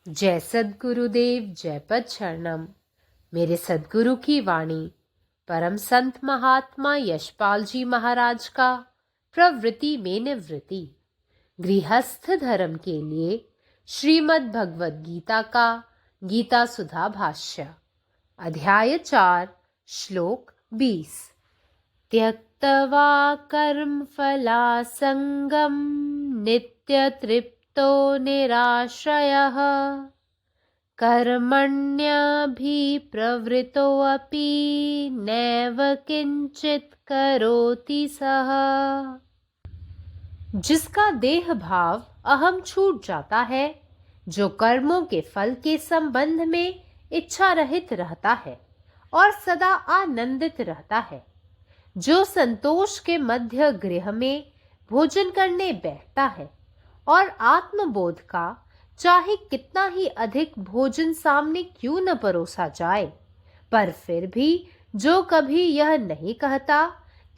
जय सद्गुरुदेव, जय पद शरणम। मेरे सद्गुरु की वाणी परम संत महात्मा यशपाल जी महाराज का प्रवृत्ति में निवृत्ति गृहस्थ धर्म के लिए श्रीमद् भगवद गीता का गीता सुधा भाष्य अध्याय 4 श्लोक 20। त्यक्त्वा कर्म फलासंगम नित्य तृप्तो निराश्रयः कर्मण्यभिप्रवृत्तोऽपि नैव किंचित् करोति सः। जिसका देह भाव अहम छूट जाता है, जो कर्मों के फल के संबंध में इच्छा रहित रहता है और सदा आनंदित रहता है, जो संतोष के मध्य गृह में भोजन करने बैठता है और आत्मबोध का चाहे कितना ही अधिक भोजन सामने क्यों न परोसा जाए, पर फिर भी जो कभी यह नहीं कहता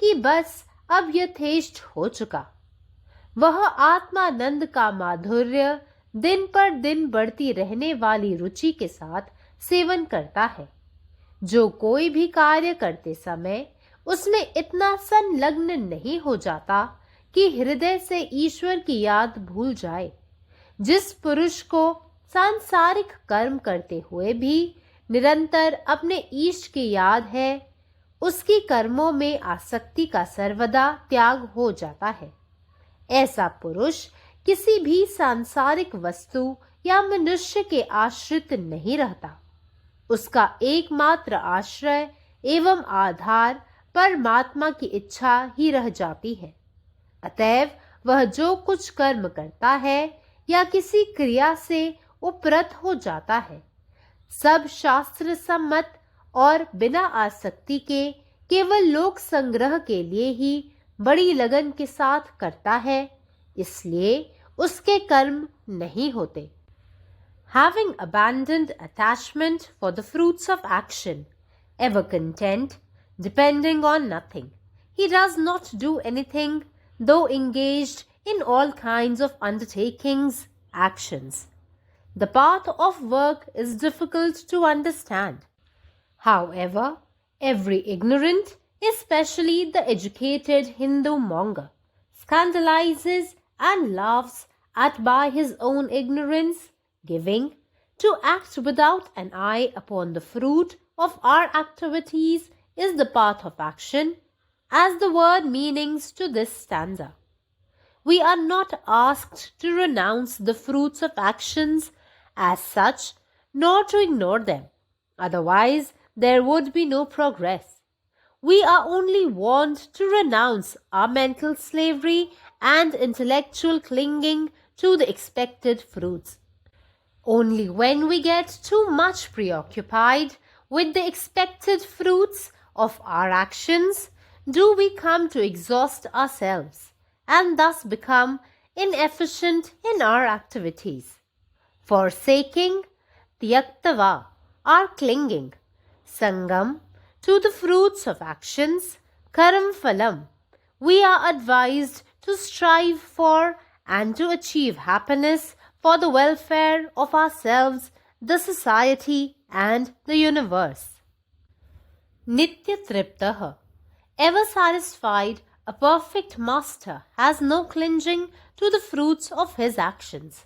कि बस अब यथेष्ट हो चुका, वह आत्मानंद का माधुर्य दिन पर दिन बढ़ती रहने वाली रुचि के साथ सेवन करता है। जो कोई भी कार्य करते समय उसमें इतना संलग्न नहीं हो जाता कि हृदय से ईश्वर की याद भूल जाए। जिस पुरुष को सांसारिक कर्म करते हुए भी निरंतर अपने ईष्ट की याद है, उसकी कर्मों में आसक्ति का सर्वदा त्याग हो जाता है। ऐसा पुरुष किसी भी सांसारिक वस्तु या मनुष्य के आश्रित नहीं रहता। उसका एकमात्र आश्रय एवं आधार परमात्मा की इच्छा ही रह जाती है। अतएव वह जो कुछ कर्म करता है या किसी क्रिया से उपरत हो जाता है, सब शास्त्र सम्मत और बिना आसक्ति के केवल लोक संग्रह के लिए ही बड़ी लगन के साथ करता है, इसलिए उसके कर्म नहीं होते। Having abandoned attachment for the fruits of action, ever content, depending on nothing, he does not do anything, though engaged in all kinds of undertakings, actions. The path of work is difficult to understand. However, every ignorant, especially the educated Hindu monger, scandalizes and laughs at by his own ignorance, giving to act without an eye upon the fruit of our activities is the path of action, as the word meanings to this stanza. We are not asked to renounce the fruits of actions as such, nor to ignore them. Otherwise, there would be no progress. We are only warned to renounce our mental slavery and intellectual clinging to the expected fruits. Only when we get too much preoccupied with the expected fruits of our actions do we come to exhaust ourselves and thus become inefficient in our activities. Forsaking, tyaktava, our clinging, sangam, to the fruits of actions, karam phalam, we are advised to strive for and to achieve happiness for the welfare of ourselves, the society, and the universe. Nitya triptah, ever satisfied, a perfect master has no clinging to the fruits of his actions.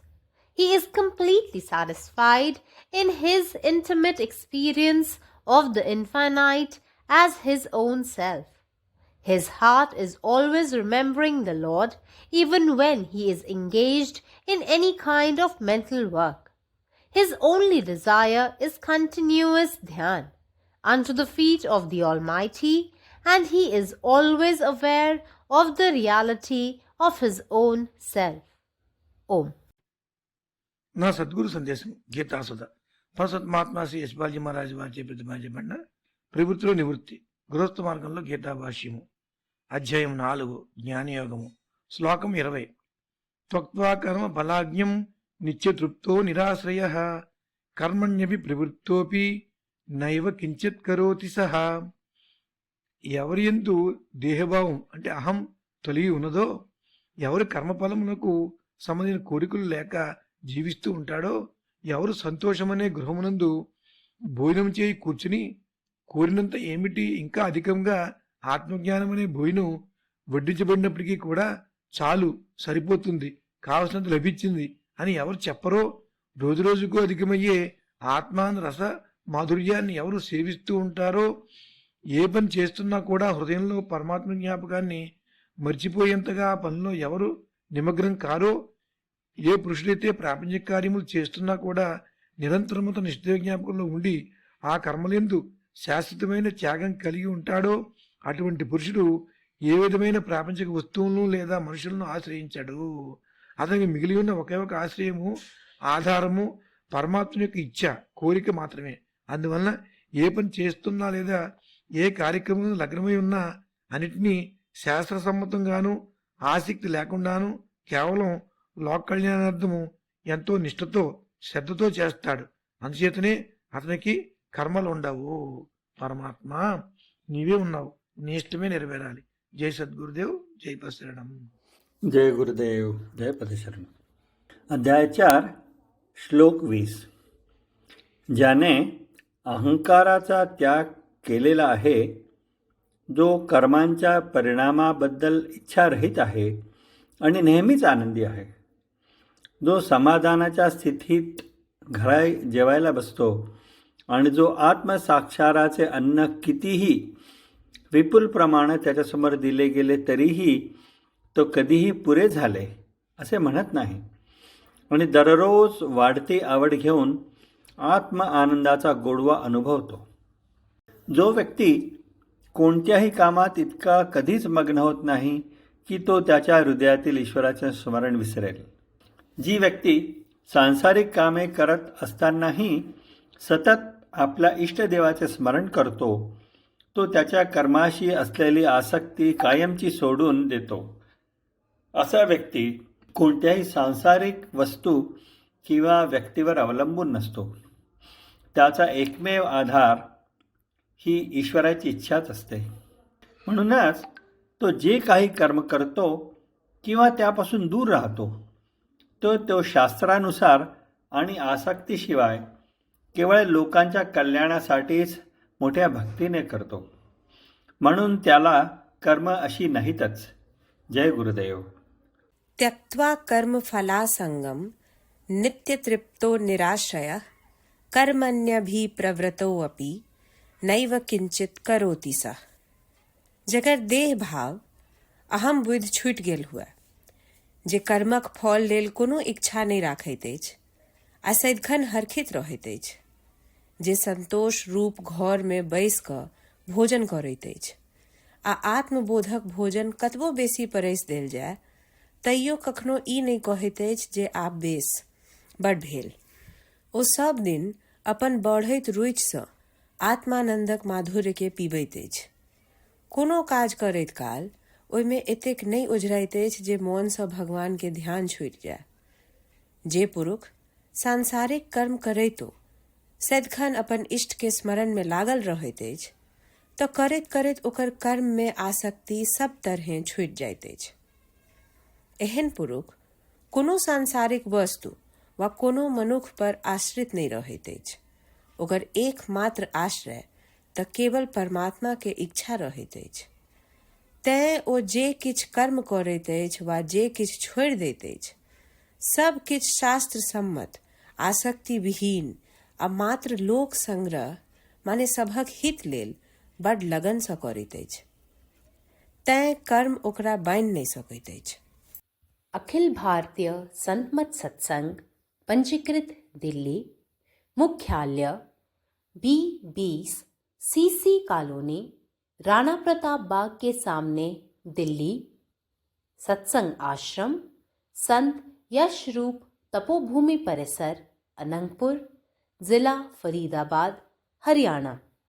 He is completely satisfied in his intimate experience of the infinite as his own self. His heart is always remembering the Lord even when he is engaged in any kind of mental work. His only desire is continuous dhyan unto the feet of the Almighty, and he is always aware of the reality of his own self. Om. నా సద్గురు సందేశం గీతాసుధ పరసత్మాత్మ శ్రీ యశ్పాల్జీ మహారాజ్ వారిచే ప్రతిపాదించబడిన ప్రవృత్తిలో నివృత్తి గృహస్థ మార్గంలో గీతా భాష్యము అధ్యాయం 4 జ్ఞానయోగము శ్లోకం 20 త్వక్త్వా కర్మ ఫలాజ్ఞం నిత్యతృప్తో నిరాశ్రయః కర్మణ్యపి ప్రవృత్తోపి నైవ కించిత్ కరోతి సహా. ఎవరి యందు దేహభావం అంటే అహం తొలగి ఉన్నదో, ఎవరి కర్మఫలమునకు సంబంధించిన కోరికలు లేక జీవిస్తూ ఉంటాడో, ఎవరు సంతోషమనే గృహమునందు భోజనం చేయి కూర్చుని కోరినంత ఏమిటి ఇంకా అధికంగా ఆత్మజ్ఞానం అనే భోజనం వడ్డించబడినప్పటికీ కూడా చాలు, సరిపోతుంది, కావలసినంత లభించింది అని ఎవరు చెప్పరో, రోజు రోజుకు అధికమయ్యే ఆత్మాన రస మాధుర్యాన్ని ఎవరు సేవిస్తూ ఉంటారో, ఏ పని చేస్తున్నా కూడా హృదయంలో పరమాత్మ జ్ఞాపకాన్ని మర్చిపోయేంతగా ఆ పనిలో ఎవరు నిమగ్నం కారో, ఏ పురుషుడైతే ప్రాపంచిక కార్యములు చేస్తున్నా కూడా నిరంతరము తన నిశ్చయ జ్ఞాపకంలో ఉండి ఆ కర్మలందు శాశ్వతమైన త్యాగం కలిగి ఉంటాడో అటువంటి పురుషుడు ఏ విధమైన ప్రాపంచిక వస్తువులను లేదా మనుషులను ఆశ్రయించాడు. అతనికి మిగిలి ఉన్న ఒకే ఒక ఆశ్రయము, ఆధారము పరమాత్మ యొక్క ఇచ్ఛ, కోరిక మాత్రమే. అందువలన ఏ పని చేస్తున్నా లేదా ఏ కార్యక్రమం లగ్నమై ఉన్నా అన్నిటినీ శాస్త్రసమ్మతంగాను ఆసక్తి లేకుండాను కేవలం లోక కళ్యాణార్థము ఎంతో నిష్ఠతో శ్రద్ధతో చేస్తాడు. అందుచేతనే అతనికి కర్మలు ఉండవు. పరమాత్మ నీవే ఉన్నావు, నీ ఇష్టమే నెరవేరాలి. జై సద్గురుదేవ్, జై పశరణం. जय गुरुदेव, जय पदशरण. अध्याय 4, श्लोक 20. ज्याने अहंकाराचा त्याग केलेला आहे, जो कर्मांच्या परिणामाबद्दल इच्छारहित आहे आणि नेहमीच आनंदी आहे, जो समाधानाच्या स्थितीत जेवायला बसतो आणि जो आत्मसाक्षाराचे अन्न कितीही विपुल प्रमाणात त्याच्यासमोर दिले गेले तरीही तो कधीही पुरे झाले असे म्हणत नाही आणि दररोज वाढती आवड घेऊन आत्म आनंदाचा गोडवा अनुभवतो. जो व्यक्ती कोणत्याही कामात इतका कधीच मग्न होत नाही की तो त्याच्या हृदयातील ईश्वराचे स्मरण विसरेल. जी व्यक्ती सांसारिक कामे करत असतानाही सतत आपल्या इष्टदेवाचे स्मरण करतो, तो त्याच्या कर्माशी असलेली आसक्ती कायमची सोडून देतो. असा व्यक्ती कोणत्याही सांसारिक वस्तू किंवा व्यक्तीवर अवलंबून नसतो. त्याचा एकमेव आधार ही ईश्वराची इच्छाच असते. म्हणूनच तो जे काही कर्म करतो किंवा त्यापासून दूर राहतो तो शास्त्रानुसार आणि आसक्तीशिवाय केवळ लोकांच्या कल्याणासाठीच मोठ्या भक्तीने करतो. म्हणून त्याला कर्म अशी नाहीतच. जय गुरुदेव. त्यक्त्वा कर्मफलासंगं नित्यतृप्तो निराश्रयः कर्मण्यभिप्रवृत्तोऽपि नैव किंचित करोति सः. जकर देह भाव अहम बुद्धि छूटि गेल हुए, जे कर्मक फल लेल कोनो इच्छा नहीं राखैत अछि आ सदिखन हरखित रहैत अछि, जे संतोष रूप घर में बैस कऽ भोजन करैत अछि आ आत्मबोधक भोजन कतबो बेसी परसि देल जाय तैयो कखनो ई नहीं कहैत अछि जे आब बेस बड़ भेल. ओ सब दिन अपन बढ़ैत रुचिसँ आत्मानंदक माधुर्य के पीबैत अछि. कोनो काज करैत काल ओहिमे एतेक नहीं उझरैत अछि जे मोनसँ भगवान के ध्यान छुटि जाय. जे पुरुष सांसारिक कर्म करैतो सदिखन अपन इष्ट के स्मरण में लागल रहैत अछि तऽ करैत करैत ओकर कर्म में आसक्ति सब तरहे छुटि जाइत अछि. एहन पुरुष कोनो सांसारिक वस्तु वा कोनो मनुख पर आश्रित नहीं रहैत अछि. ओकर एकमात्र आश्रय तऽ केवल परमात्मा के इच्छा रहैत अछि. तें ओ जे किछ कर्म करैत अछि वा जे किछ छोड़ि दैत अछि, सब किछ शास्त्र सम्मत, आसक्ति विहीन आ मात्र लोक संग्रह माने सभक हित लेल बड़ लगन सँ करैत अछि. तें कर्म ओकरा बान्हि नहीं सकैत अछि. अखिल भारतीय संतमत सत्संग पंजीकृत दिल्ली, मुख्यालय B20 CC colony, Rana Pratap Bagh के सामने, दिल्ली. सत्संग आश्रम संत यशरूप तपोभूमि परिसर, अनंगपुर, जिला फरीदाबाद, हरियाणा.